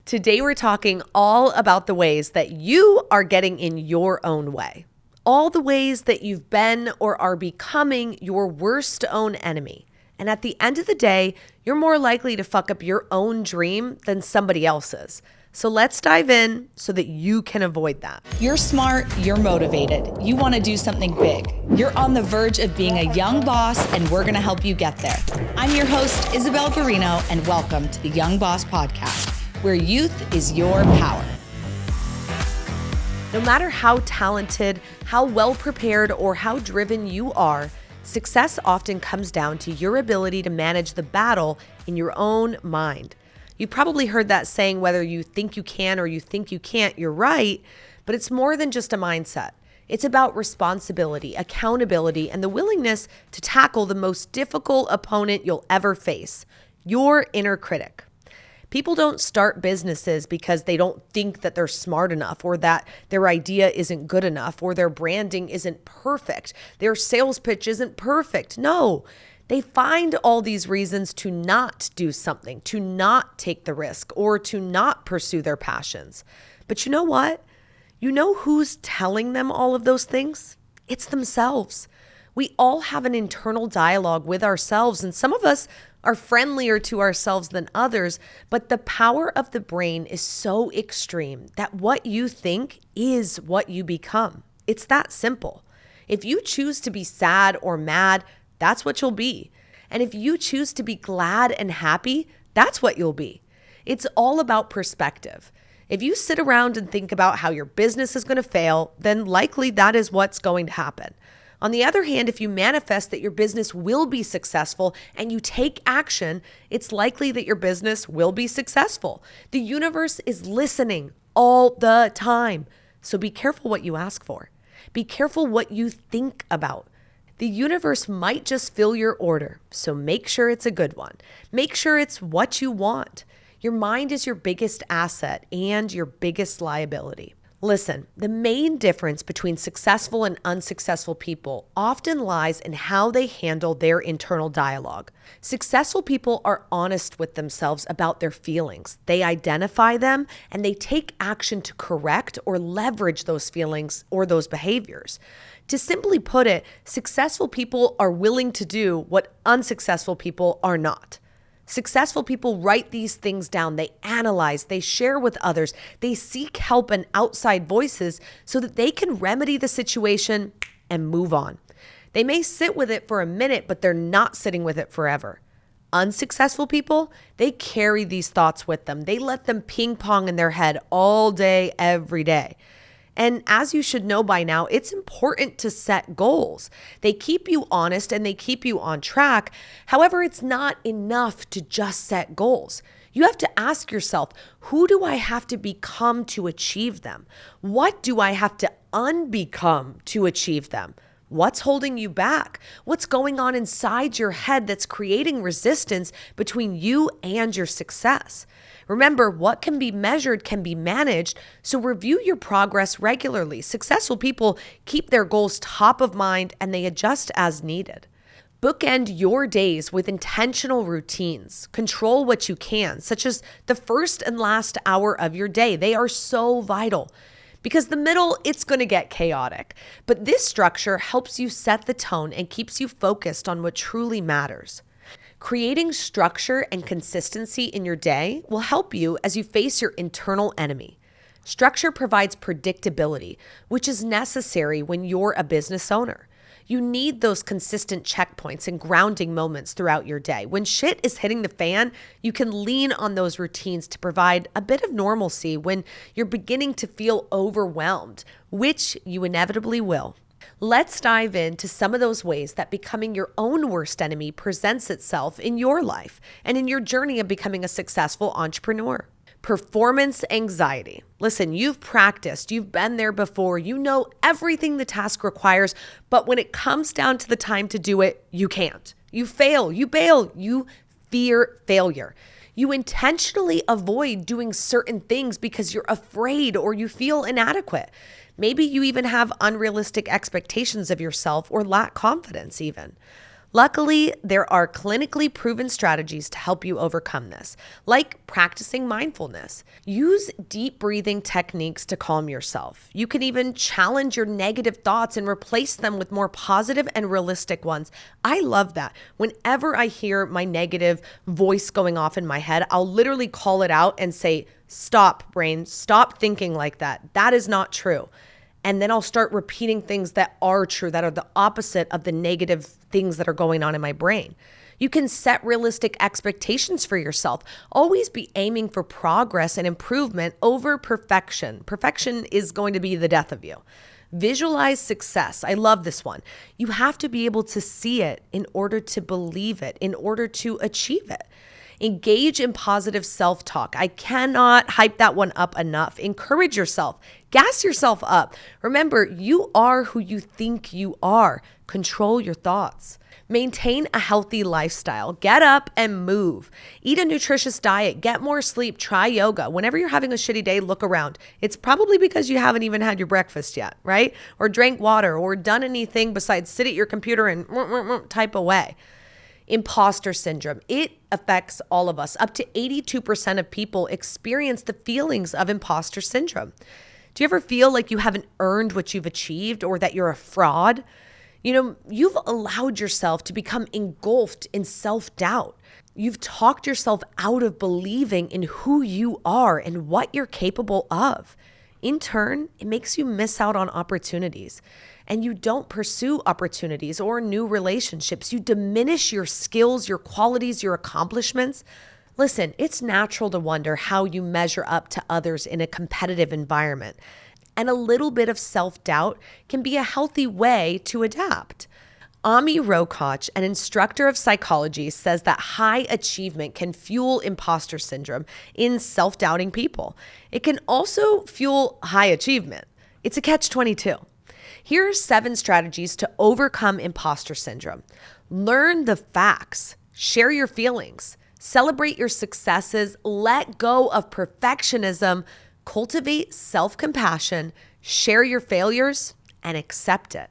Today we're talking all about the ways that you are getting in your own way. All the ways that you've been or are becoming your worst own enemy. And at the end of the day, you're more likely to fuck up your own dream than somebody else's. So let's dive in so that you can avoid that. You're smart, you're motivated, you want to do something big. You're on the verge of being a young boss, and we're going to help you get there. I'm your host, Isabel Garino, and welcome to the Young Boss Podcast, where youth is your power. No matter how talented, how well prepared, or how driven you are, success often comes down to your ability to manage the battle in your own mind. You've probably heard that saying, whether you think you can or you think you can't, you're right, but it's more than just a mindset. It's about responsibility, accountability, and the willingness to tackle the most difficult opponent you'll ever face, your inner critic. People don't start businesses because they don't think that they're smart enough, or that their idea isn't good enough, or their branding isn't perfect, their sales pitch isn't perfect. No, they find all these reasons to not do something, to not take the risk, or to not pursue their passions. But you know what? You know who's telling them all of those things? It's themselves. We all have an internal dialogue with ourselves, and some of us are friendlier to ourselves than others, but the power of the brain is so extreme that what you think is what you become. It's that simple. If you choose to be sad or mad, that's what you'll be. And if you choose to be glad and happy, that's what you'll be. It's all about perspective. If you sit around and think about how your business is going to fail, then likely that is what's going to happen. On the other hand, if you manifest that your business will be successful and you take action, it's likely that your business will be successful. The universe is listening all the time. So be careful what you ask for. Be careful what you think about. The universe might just fill your order, so make sure it's a good one. Make sure it's what you want. Your mind is your biggest asset and your biggest liability. Listen, the main difference between successful and unsuccessful people often lies in how they handle their internal dialogue. Successful people are honest with themselves about their feelings. They identify them and they take action to correct or leverage those feelings or those behaviors. To simply put it, successful people are willing to do what unsuccessful people are not. Successful people write these things down, they analyze, they share with others, they seek help and outside voices so that they can remedy the situation and move on. They may sit with it for a minute, but they're not sitting with it forever. Unsuccessful people, they carry these thoughts with them. They let them ping pong in their head all day, every day. And as you should know by now, it's important to set goals. They keep you honest and they keep you on track. However, it's not enough to just set goals. You have to ask yourself, who do I have to become to achieve them? What do I have to unbecome to achieve them? What's holding you back? What's going on inside your head that's creating resistance between you and your success? Remember, what can be measured can be managed, so review your progress regularly. Successful people keep their goals top of mind and they adjust as needed. Bookend your days with intentional routines. Control what you can, such as the first and last hour of your day. They are so vital. Because the middle, it's going to get chaotic. But this structure helps you set the tone and keeps you focused on what truly matters. Creating structure and consistency in your day will help you as you face your internal enemy. Structure provides predictability, which is necessary when you're a business owner. You need those consistent checkpoints and grounding moments throughout your day. When shit is hitting the fan, you can lean on those routines to provide a bit of normalcy when you're beginning to feel overwhelmed, which you inevitably will. Let's dive into some of those ways that becoming your own worst enemy presents itself in your life and in your journey of becoming a successful entrepreneur. Performance anxiety. Listen, you've practiced, you've been there before, you know everything the task requires, but when it comes down to the time to do it, you can't. You fail, you bail, you fear failure. You intentionally avoid doing certain things because you're afraid or you feel inadequate. Maybe you even have unrealistic expectations of yourself or lack confidence even. Luckily, there are clinically proven strategies to help you overcome this, like practicing mindfulness. Use deep breathing techniques to calm yourself. You can even challenge your negative thoughts and replace them with more positive and realistic ones. I love that. Whenever I hear my negative voice going off in my head, I'll literally call it out and say, "Stop, brain, stop thinking like that. That is not true." And then I'll start repeating things that are true, that are the opposite of the negative things that are going on in my brain. You can set realistic expectations for yourself. Always be aiming for progress and improvement over perfection. Perfection is going to be the death of you. Visualize success. I love this one. You have to be able to see it in order to believe it, in order to achieve it. Engage in positive self-talk. I cannot hype that one up enough. Encourage yourself. Gas yourself up. Remember, you are who you think you are. Control your thoughts. Maintain a healthy lifestyle. Get up and move. Eat a nutritious diet. Get more sleep. Try yoga. Whenever you're having a shitty day, look around. It's probably because you haven't even had your breakfast yet, right? Or drank water or done anything besides sit at your computer and type away. Imposter syndrome. It affects all of us. Up to 82% of people experience the feelings of imposter syndrome. Do you ever feel like you haven't earned what you've achieved or that you're a fraud? You've allowed yourself to become engulfed in self-doubt. You've talked yourself out of believing in who you are and what you're capable of. In turn, it makes you miss out on opportunities. And you don't pursue opportunities or new relationships. You diminish your skills, your qualities, your accomplishments. Listen, it's natural to wonder how you measure up to others in a competitive environment. And a little bit of self-doubt can be a healthy way to adapt. Ami Rokoch, an instructor of psychology, says that high achievement can fuel imposter syndrome in self-doubting people. It can also fuel high achievement. It's a catch-22. Here are 7 strategies to overcome imposter syndrome. Learn the facts. Share your feelings. Celebrate your successes. Let go of perfectionism. Cultivate self-compassion. Share your failures and accept it.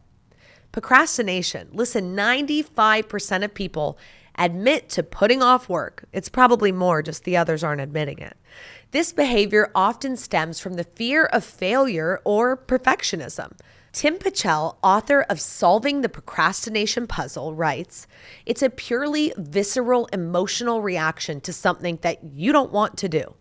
Procrastination. Listen, 95% of people admit to putting off work. It's probably more, just the others aren't admitting it. This behavior often stems from the fear of failure or perfectionism. Tim Pachel, author of Solving the Procrastination Puzzle, writes, "It's a purely visceral, emotional reaction to something that you don't want to do."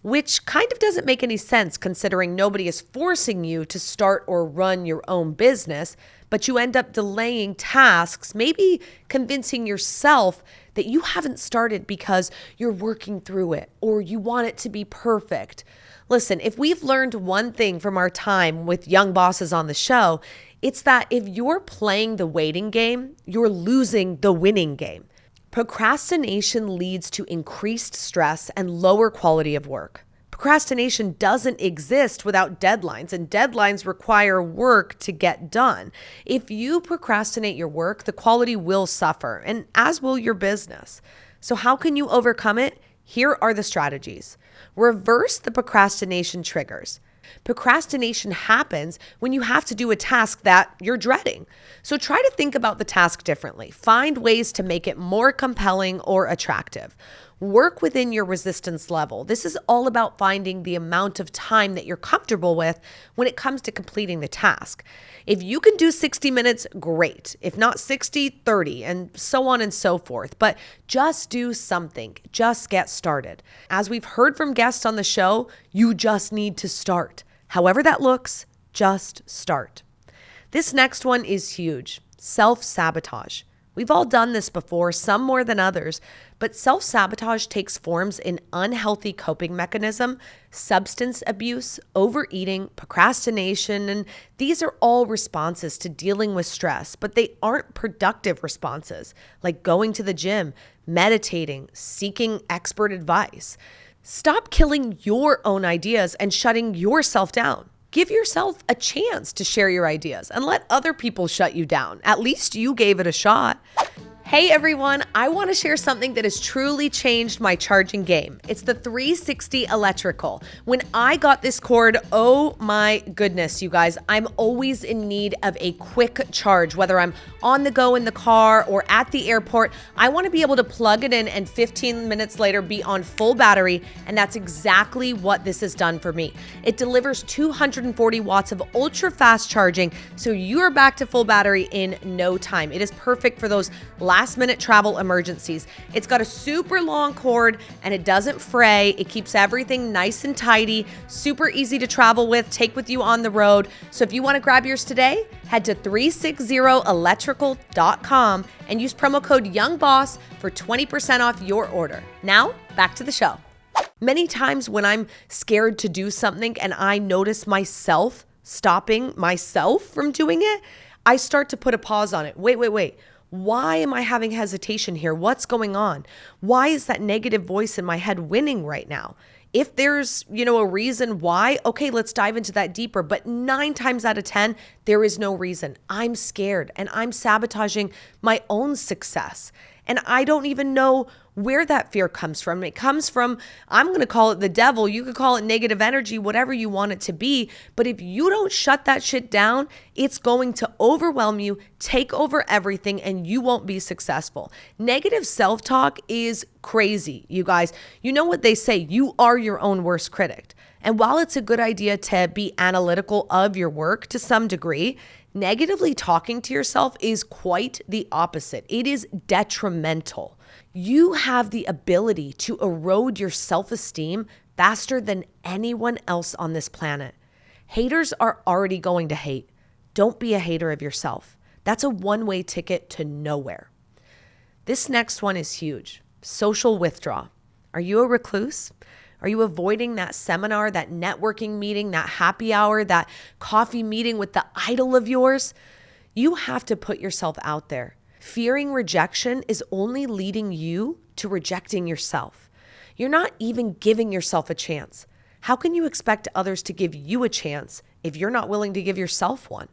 Which kind of doesn't make any sense considering nobody is forcing you to start or run your own business, but you end up delaying tasks, maybe convincing yourself that you haven't started because you're working through it or you want it to be perfect. Listen, if we've learned one thing from our time with young bosses on the show, it's that if you're playing the waiting game, you're losing the winning game. Procrastination leads to increased stress and lower quality of work. Procrastination doesn't exist without deadlines, and deadlines require work to get done. If you procrastinate your work, the quality will suffer, and as will your business. So how can you overcome it? Here are the strategies. Reverse the procrastination triggers. Procrastination happens when you have to do a task that you're dreading. So try to think about the task differently. Find ways to make it more compelling or attractive. Work within your resistance level. This is all about finding the amount of time that you're comfortable with when it comes to completing the task. If you can do 60 minutes, great. If not 60, 30, and so on and so forth. But just do something. Just get started. As we've heard from guests on the show, you just need to start. However that looks, just start. This next one is huge. Self-sabotage. We've all done this before, some more than others, but self-sabotage takes forms in unhealthy coping mechanism, substance abuse, overeating, procrastination, and these are all responses to dealing with stress, but they aren't productive responses, like going to the gym, meditating, seeking expert advice. Stop killing your own ideas and shutting yourself down. Give yourself a chance to share your ideas and let other people shut you down. At least you gave it a shot. Hey everyone, I want to share something that has truly changed my charging game. It's the 360 electrical. When I got this cord, oh my goodness, you guys, I'm always in need of a quick charge, whether I'm on the go in the car or at the airport. I want to be able to plug it in and 15 minutes later be on full battery, and that's exactly what this has done for me. It delivers 240 watts of ultra fast charging, so you're back to full battery in no time. It is perfect for those last-minute travel emergencies. It's got a super long cord and it doesn't fray. It keeps everything nice and tidy, super easy to travel with, take with you on the road. So if you want to grab yours today, head to 360electrical.com and use promo code YoungBoss for 20% off your order. Now, back to the show. Many times when I'm scared to do something and I notice myself stopping myself from doing it, I start to put a pause on it. Wait. Why am I having hesitation here? What's going on? Why is that negative voice in my head winning right now? If there's, a reason why, okay, let's dive into that deeper. But 9 times out of 10, there is no reason. I'm scared and I'm sabotaging my own success. And I don't even know where that fear comes from. It comes from, I'm going to call it the devil. You could call it negative energy, whatever you want it to be. But if you don't shut that shit down, it's going to overwhelm you, take over everything, and you won't be successful. Negative self-talk is crazy, you guys. You know what they say, you are your own worst critic. And while it's a good idea to be analytical of your work to some degree, negatively talking to yourself is quite the opposite. It is detrimental. You have the ability to erode your self-esteem faster than anyone else on this planet. Haters are already going to hate. Don't be a hater of yourself. That's a one-way ticket to nowhere. This next one is huge. Social withdrawal. Are you a recluse? Are you avoiding that seminar, that networking meeting, that happy hour, that coffee meeting with the idol of yours? You have to put yourself out there. Fearing rejection is only leading you to rejecting yourself. You're not even giving yourself a chance. How can you expect others to give you a chance if you're not willing to give yourself one?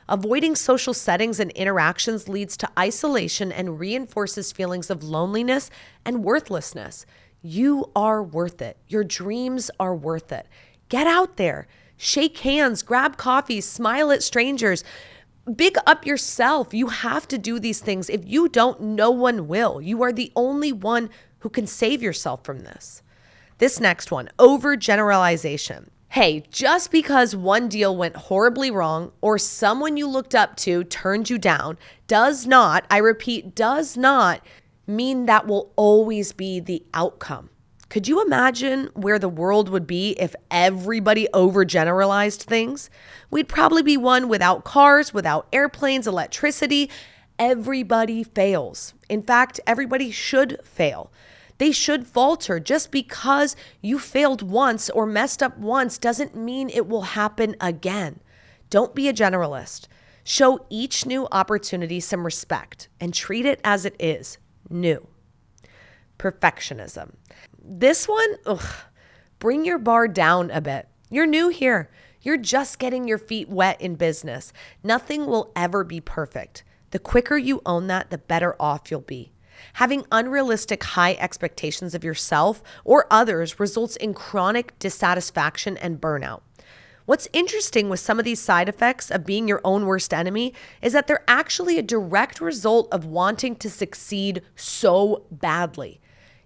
Avoiding social settings and interactions leads to isolation and reinforces feelings of loneliness and worthlessness. You are worth it. Your dreams are worth it. Get out there, shake hands, grab coffee, smile at strangers, big up yourself. You have to do these things. If you don't, no one will. You are the only one who can save yourself from this. This next one, overgeneralization. Hey, just because one deal went horribly wrong or someone you looked up to turned you down does not, I repeat, does not mean that will always be the outcome. Could you imagine where the world would be if everybody overgeneralized things? We'd probably be one without cars, without airplanes, electricity. Everybody fails. In fact, everybody should fail. They should falter. Just because you failed once or messed up once doesn't mean it will happen again. Don't be a generalist. Show each new opportunity some respect and treat it as it is, new. Perfectionism. This one, bring your bar down a bit. You're new here. You're just getting your feet wet in business. Nothing will ever be perfect. The quicker you own that, the better off you'll be. Having unrealistic high expectations of yourself or others results in chronic dissatisfaction and burnout. What's interesting with some of these side effects of being your own worst enemy is that they're actually a direct result of wanting to succeed so badly.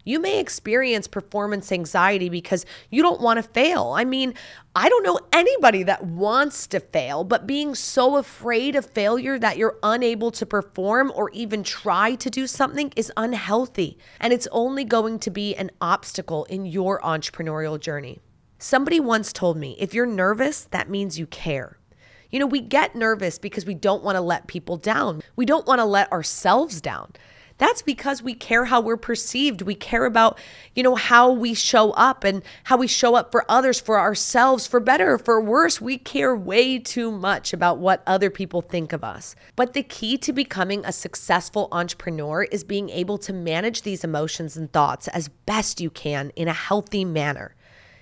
You may experience performance anxiety because you don't want to fail. I mean, I don't know anybody that wants to fail, but being so afraid of failure that you're unable to perform or even try to do something is unhealthy. And it's only going to be an obstacle in your entrepreneurial journey. Somebody once told me, if you're nervous, that means you care. We get nervous because we don't want to let people down. We don't want to let ourselves down. That's because we care how we're perceived. We care about, how we show up and how we show up for others, for ourselves, for better or for worse. We care way too much about what other people think of us. But the key to becoming a successful entrepreneur is being able to manage these emotions and thoughts as best you can in a healthy manner.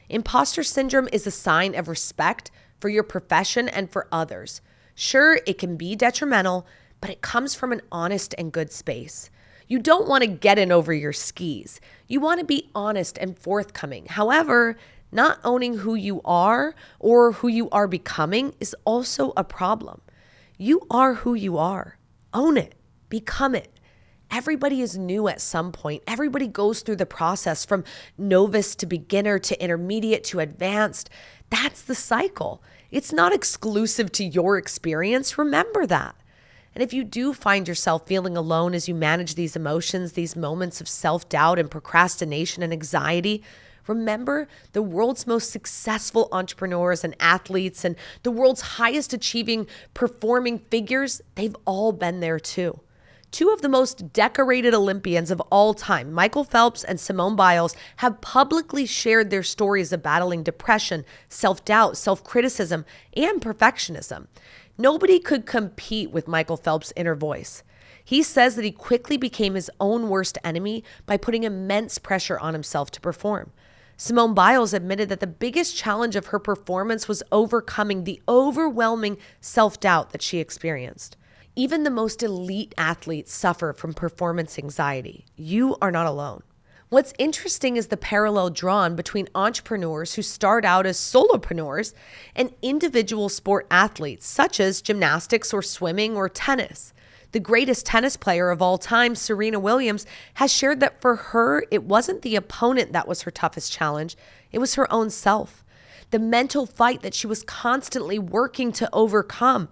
Imposter syndrome is a sign of respect for your profession and for others. Sure, it can be detrimental, but it comes from an honest and good space. You don't want to get in over your skis. You want to be honest and forthcoming. However, not owning who you are or who you are becoming is also a problem. You are who you are. Own it. Become it. Everybody is new at some point. Everybody goes through the process from novice to beginner to intermediate to advanced. That's the cycle. It's not exclusive to your experience. Remember that. And if you do find yourself feeling alone as you manage these emotions, these moments of self-doubt and procrastination and anxiety, remember the world's most successful entrepreneurs and athletes and the world's highest achieving performing figures, they've all been there too. Two of the most decorated Olympians of all time, Michael Phelps and Simone Biles, have publicly shared their stories of battling depression, self-doubt, self-criticism, and perfectionism. Nobody could compete with Michael Phelps' inner voice. He says that he quickly became his own worst enemy by putting immense pressure on himself to perform. Simone Biles admitted that the biggest challenge of her performance was overcoming the overwhelming self-doubt that she experienced. Even the most elite athletes suffer from performance anxiety. You are not alone. What's interesting is the parallel drawn between entrepreneurs who start out as solopreneurs and individual sport athletes, such as gymnastics or swimming or tennis. The greatest tennis player of all time, Serena Williams, has shared that for her, it wasn't the opponent that was her toughest challenge. It was her own self. The mental fight that she was constantly working to overcome.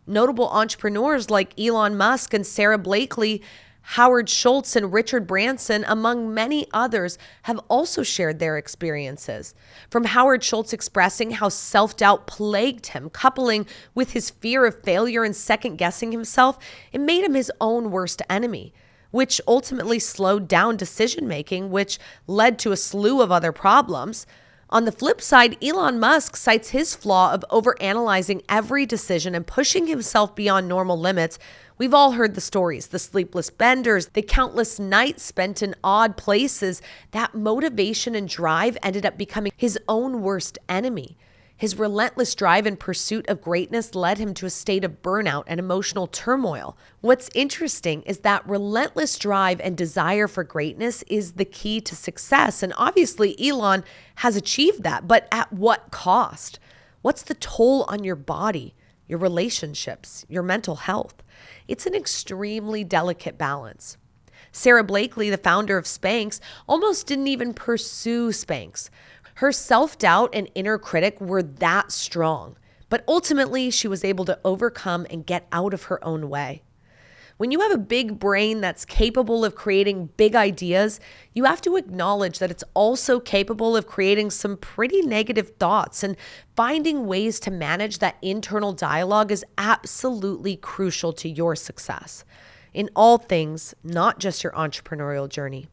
Notable entrepreneurs like Elon Musk and Sarah Blakely, Howard Schultz and Richard Branson, among many others, have also shared their experiences. From Howard Schultz expressing how self-doubt plagued him, coupling with his fear of failure and second-guessing himself, it made him his own worst enemy, which ultimately slowed down decision-making, which led to a slew of other problems. On the flip side, Elon Musk cites his flaw of overanalyzing every decision and pushing himself beyond normal limits. We've all heard the stories, the sleepless benders, the countless nights spent in odd places. That motivation and drive ended up becoming his own worst enemy. His relentless drive in pursuit of greatness led him to a state of burnout and emotional turmoil. What's interesting is that relentless drive and desire for greatness is the key to success. And obviously, Elon has achieved that, but at what cost? What's the toll on your body, your relationships, your mental health? It's an extremely delicate balance. Sarah Blakely, the founder of Spanx, almost didn't even pursue Spanx. Her self-doubt and inner critic were that strong, but ultimately she was able to overcome and get out of her own way. When you have a big brain that's capable of creating big ideas, you have to acknowledge that it's also capable of creating some pretty negative thoughts, and finding ways to manage that internal dialogue is absolutely crucial to your success in all things, not just your entrepreneurial journey.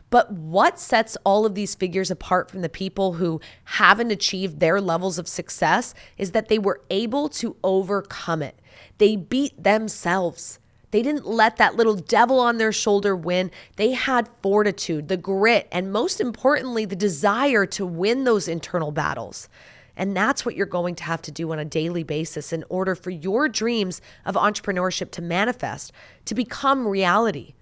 But what sets all of these figures apart from the people who haven't achieved their levels of success is that they were able to overcome it. They beat themselves. They didn't let that little devil on their shoulder win. They had fortitude, the grit, and most importantly, the desire to win those internal battles. And that's what you're going to have to do on a daily basis in order for your dreams of entrepreneurship to manifest, to become reality.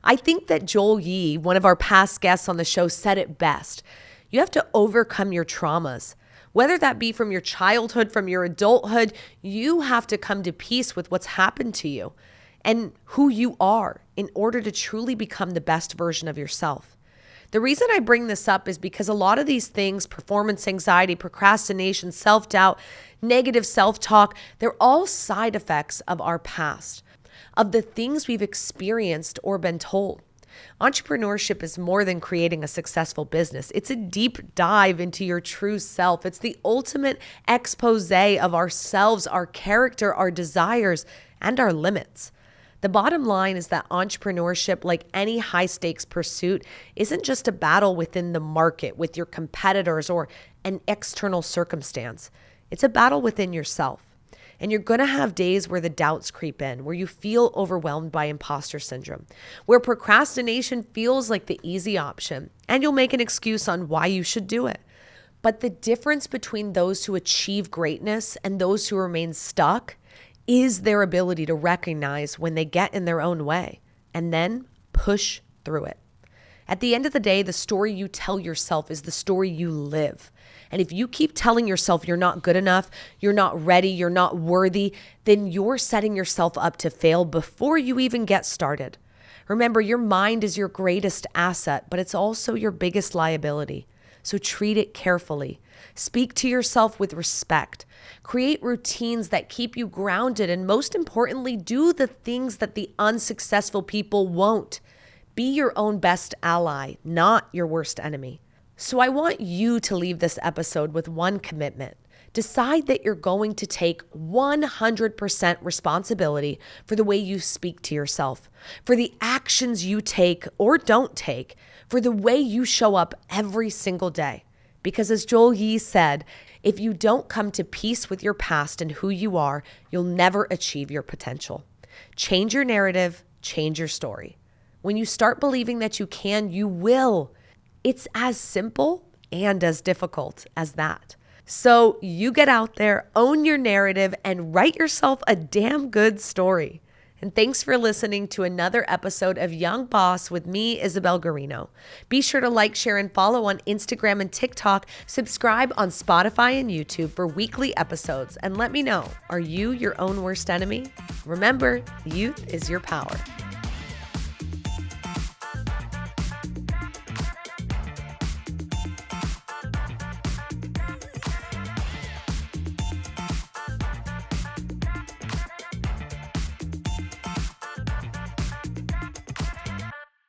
I think that Joel Yee, one of our past guests on the show, said it best. You have to overcome your traumas. Whether that be from your childhood, from your adulthood, you have to come to peace with what's happened to you and who you are in order to truly become the best version of yourself. The reason I bring this up is because a lot of these things, performance anxiety, procrastination, self-doubt, negative self-talk, they're all side effects of our past, of the things we've experienced or been told. Entrepreneurship is more than creating a successful business. It's a deep dive into your true self. It's the ultimate expose of ourselves, our character, our desires, and our limits. The bottom line is that entrepreneurship, like any high-stakes pursuit, isn't just a battle within the market with your competitors or an external circumstance. It's a battle within yourself. And you're going to have days where the doubts creep in, where you feel overwhelmed by imposter syndrome, where procrastination feels like the easy option, and you'll make an excuse on why you should do it. But the difference between those who achieve greatness and those who remain stuck is their ability to recognize when they get in their own way and then push through it. At the end of the day, the story you tell yourself is the story you live. And if you keep telling yourself you're not good enough, you're not ready, you're not worthy, then you're setting yourself up to fail before you even get started. Remember, your mind is your greatest asset, but it's also your biggest liability. So treat it carefully. Speak to yourself with respect. Create routines that keep you grounded, and most importantly, do the things that the unsuccessful people won't. Be your own best ally, not your worst enemy. So I want you to leave this episode with one commitment. Decide that you're going to take 100% responsibility for the way you speak to yourself, for the actions you take or don't take, for the way you show up every single day. Because as Joel Yee said, if you don't come to peace with your past and who you are, you'll never achieve your potential. Change your narrative, change your story. When you start believing that you can, you will. It's as simple and as difficult as that. So you get out there, own your narrative, and write yourself a damn good story. And thanks for listening to another episode of Young Boss with me, Isabel Garino. Be sure to like, share, and follow on Instagram and TikTok. Subscribe on Spotify and YouTube for weekly episodes. And let me know, are you your own worst enemy? Remember, youth is your power.